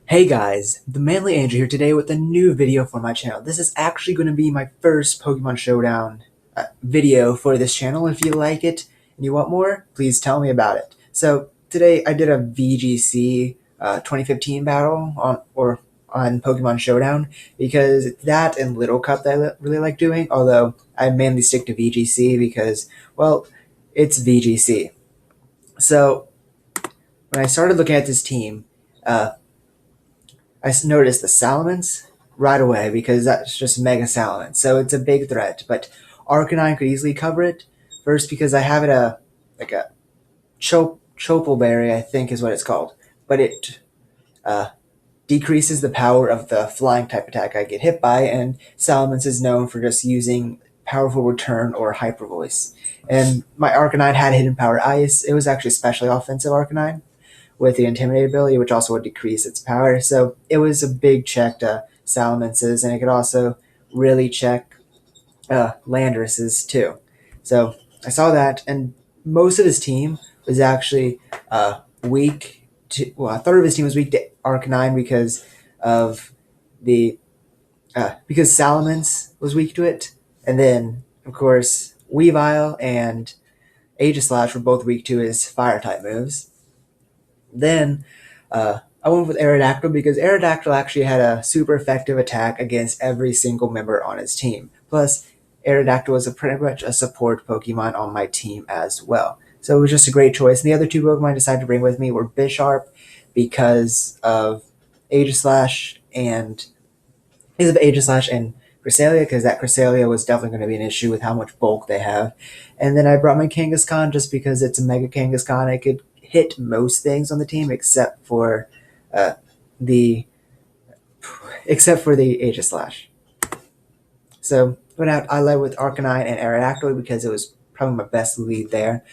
Hey guys, the Manly Andrew here today with a new video for my channel. This is actually going to be my first Pokemon Showdown video for this channel. If you like it and you want more, please tell me about it. So today I did a VGC 2015 battle on Pokemon Showdown because that and Little Cup that I really like doing, although I mainly stick to VGC because, well, it's VGC. So when I started looking at this team, uh, I noticed the Salamence right away because that's just Mega Salamence, so it's a big threat. But Arcanine could easily cover it. First, because I have it a Chopelberry, I think is what it's called, but it uh, decreases the power of the flying type attack I get hit by, and Salamence is known for just using powerful return or hyper voice. And my Arcanine had hidden power ice. It was actually especially offensive Arcanine with the Intimidate ability, which also would decrease its power. So it was a big check to Salamence's, and it could also really check Landorus's too. So I saw that, and most of his team was actually weak to. Well, a third of his team was weak to Arcanine because of the because Salamence was weak to it, and then of course Weavile and Aegislash were both weak to his fire type moves. Then I went with Aerodactyl because Aerodactyl actually had a super effective attack against every single member on his team. Plus, Aerodactyl was pretty much a support Pokemon on my team as well. So it was just a great choice. And the other two Pokemon I decided to bring with me were Bisharp because of Aegislash and Cresselia, because that Cresselia was definitely going to be an issue with how much bulk they have. And then I brought my Kangaskhan just because it's a Mega Kangaskhan. I could hit most things on the team uh, the except for the Aegislash. So went out. I led with Arcanine and Aerodactyl because it was probably my best lead there,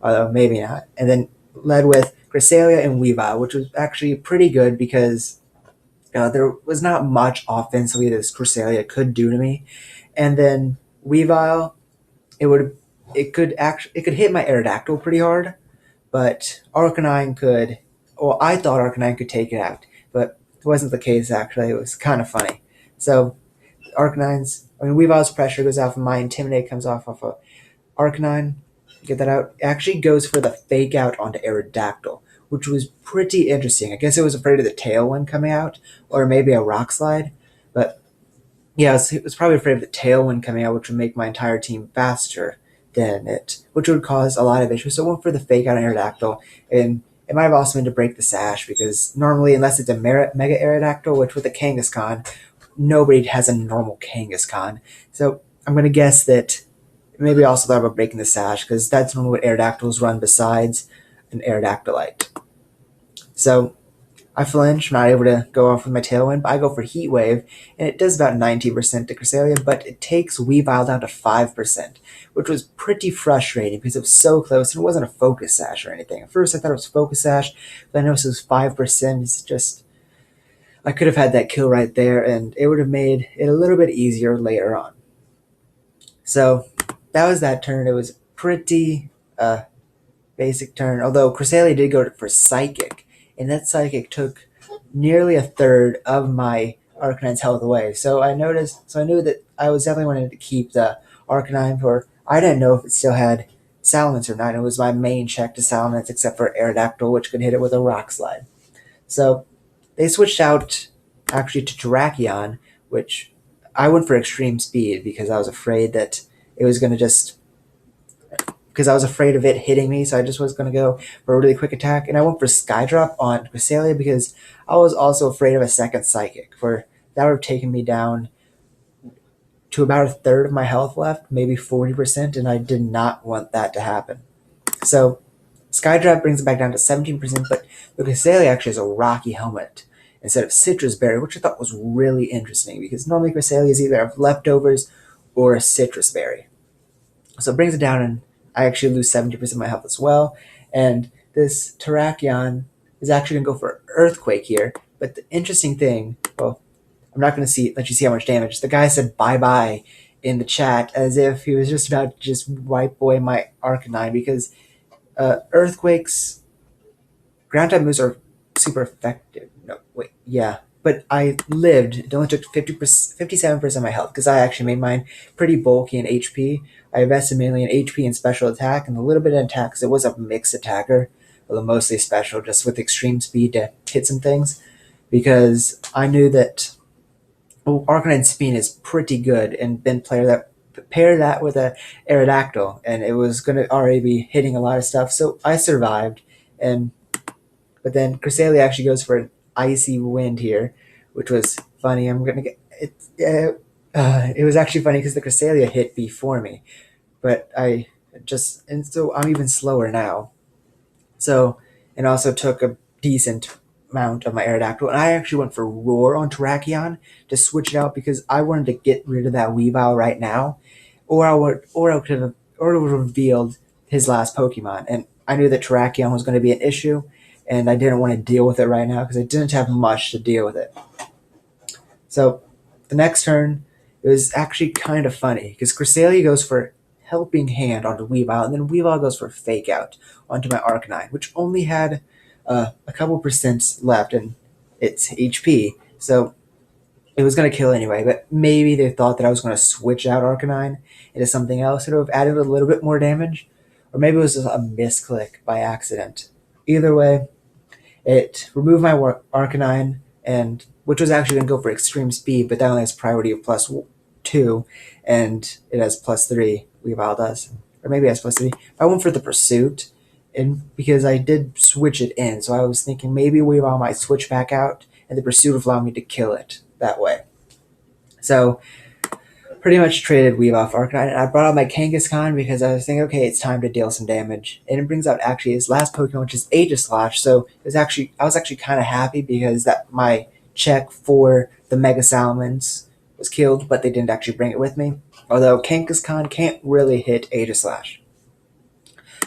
although maybe not. And then led with Cresselia and Weavile, which was actually pretty good because there was not much offensively this Cresselia could do to me. And then Weavile, it could hit my Aerodactyl pretty hard, but Arcanine could. Well, I thought Arcanine could take it out, but it wasn't the case. Actually, it was kind of funny. So Weavile's pressure goes off, and my Intimidate comes off of Arcanine. Get that out. It actually goes for the fake out onto Aerodactyl, which was pretty interesting. I guess it was afraid of the Tailwind coming out, or maybe a Rock Slide. But yeah, it was probably afraid of the Tailwind coming out, which would make my entire team faster than it, which would cause a lot of issues. So I went for the fake out on Aerodactyl, and it might have also been to break the sash because normally, unless it's a Mega Aerodactyl, which with a Kangaskhan, nobody has a normal Kangaskhan. So I'm going to guess that maybe I also thought about breaking the sash because that's normally what Aerodactyls run besides an Aerodactylite. So I flinch, I'm not able to go off with my Tailwind, but I go for Heat Wave, and it does about 90% to Cresselia, but it takes Weavile down to 5%, which was pretty frustrating because it was so close, and it wasn't a Focus Sash or anything. At first I thought it was Focus Sash, but I noticed it was 5%. It's just, I could have had that kill right there, and it would have made it a little bit easier later on. So that was that turn. It was pretty basic turn, although Cresselia did go for Psychic, and that Psychic took nearly a third of my Arcanine's health away. So I knew that I was definitely wanting to keep the Arcanine for. I didn't know if it still had Salamence or not. It was my main check to Salamence, except for Aerodactyl, which could hit it with a Rock Slide. So they switched out actually to Terrakion, which I went for extreme speed because I was afraid that it was going to just because I was afraid of it hitting me, so I just was going to go for a really quick attack. And I went for Skydrop on Cresselia because I was also afraid of a second Psychic, for that would have taken me down to about a third of my health left, maybe 40%, and I did not want that to happen. So Skydrop brings it back down to 17%, but the Cresselia actually has a Rocky Helmet instead of Citrus Berry, which I thought was really interesting because normally Cresselia is either of Leftovers or a Citrus Berry. So it brings it down, and I actually lose 70% of my health as well. And this Terrakion is actually going to go for Earthquake here. But the interesting thing, well, I'm not going to let you see how much damage. The guy said bye-bye in the chat as if he was just about to just wipe away my Arcanine because Earthquake's ground type moves are super effective. No, wait. Yeah, but I lived. It only took 57% of my health because I actually made mine pretty bulky in HP. I invested mainly in HP and special attack and a little bit in attack because it was a mixed attacker, although mostly special, just with extreme speed to hit some things. Because I knew that Arcanine Spin is pretty good, and then pair that with a Aerodactyl, and it was going to already be hitting a lot of stuff. So I survived, and but then Cresselia actually goes for an icy wind here, which was funny. I'm gonna get it. It was actually funny because the Cresselia hit before me, but I just and so I'm even slower now. So and also took a decent amount of my Aerodactyl, and I actually went for Roar on Terrakion to switch it out because I wanted to get rid of that Weavile right now, or I could have, or it would have revealed his last Pokemon, and I knew that Terrakion was going to be an issue, and I didn't want to deal with it right now because I didn't have much to deal with it. So the next turn, it was actually kind of funny because Cresselia goes for Helping Hand onto Weavile, and then Weavile goes for Fake Out onto my Arcanine, which only had a couple percent left in its HP. So it was going to kill anyway, but maybe they thought that I was going to switch out Arcanine into something else that would have added a little bit more damage. Or maybe it was just a misclick by accident. Either way, it removed my Arcanine, and which was actually going to go for extreme speed, but that only has priority of +2, and it has +3. Weavile does, or maybe it has +3. I went for the Pursuit, and because I did switch it in, so I was thinking maybe Weavile might switch back out, and the Pursuit would allow me to kill it that way. So pretty much traded Weavile for Arcanine, and I brought out my Kangaskhan because I was thinking, okay, it's time to deal some damage. And it brings out actually his last Pokemon, which is Aegislash. So I was actually kind of happy because that my check for the Mega Salamence was killed, but they didn't actually bring it with me. Although Kangaskhan can't really hit Aegislash.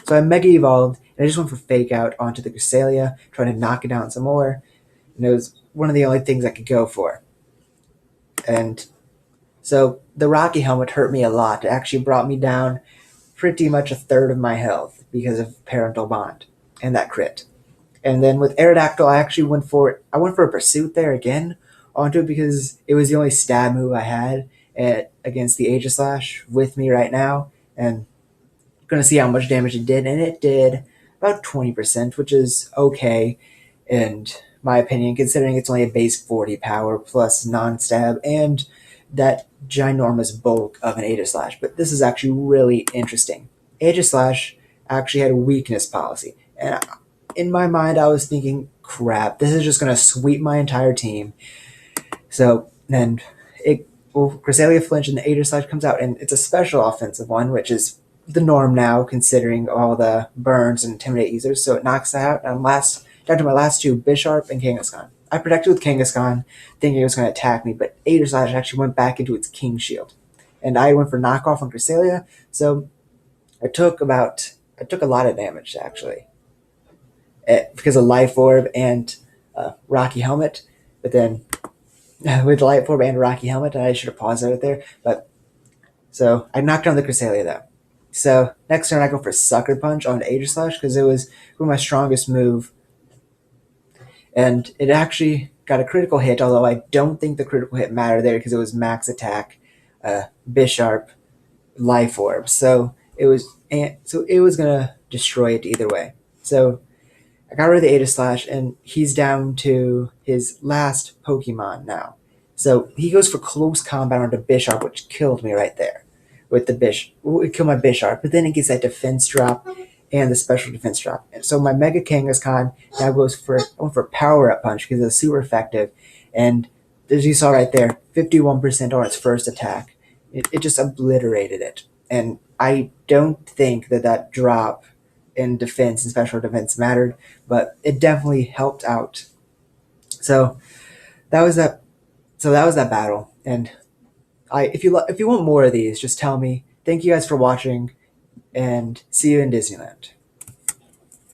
So I Mega Evolved, and I just went for Fake Out onto the Cresselia, trying to knock it down some more. And it was one of the only things I could go for. And so the Rocky Helmet hurt me a lot. It actually brought me down pretty much a third of my health because of Parental Bond and that crit. And then with Aerodactyl, I went for a Pursuit there again onto it because it was the only stab move I had against the Aegislash with me right now. And I'm going to see how much damage it did. And it did about 20%, which is okay in my opinion, considering it's only a base 40 power plus non-stab and that ginormous bulk of an Aegislash. But this is actually really interesting. Aegislash actually had a weakness policy. And in my mind, I was thinking, crap, this is just going to sweep my entire team. So then Cresselia flinch and the Aegislash comes out, and it's a special offensive one, which is the norm now, considering all the burns and intimidate users. So it knocks that out. And down to my last two, Bisharp and Kangaskhan. I protected with Kangaskhan, thinking it was going to attack me, but Aegislash actually went back into its King Shield. And I went for knockoff on Cresselia, so I took a lot of damage, actually. Because of Life Orb and Rocky Helmet. But then, with Life Orb and Rocky Helmet, I should have paused it there. But so I knocked down the Cresselia, though. So next turn, I go for Sucker Punch on Aegislash, because it was my strongest move. And it actually got a critical hit, although I don't think the critical hit mattered there because it was max attack, Bisharp, Life Orb. So it was gonna destroy it either way. So I got rid of the Aegislash, and he's down to his last Pokemon now. So he goes for close combat onto Bisharp, which killed me right there. With the it killed my Bisharp, but then it gets that defense drop and the special defense drop. And so my Mega Kangaskhan now goes for Power Up Punch because it's super effective. And as you saw right there, 51% on its first attack. It just obliterated it. And I don't think that drop in defense and special defense mattered, but it definitely helped out. So that was that. So that was that battle. And if you want more of these, just tell me. Thank you guys for watching, and see you in Disneyland.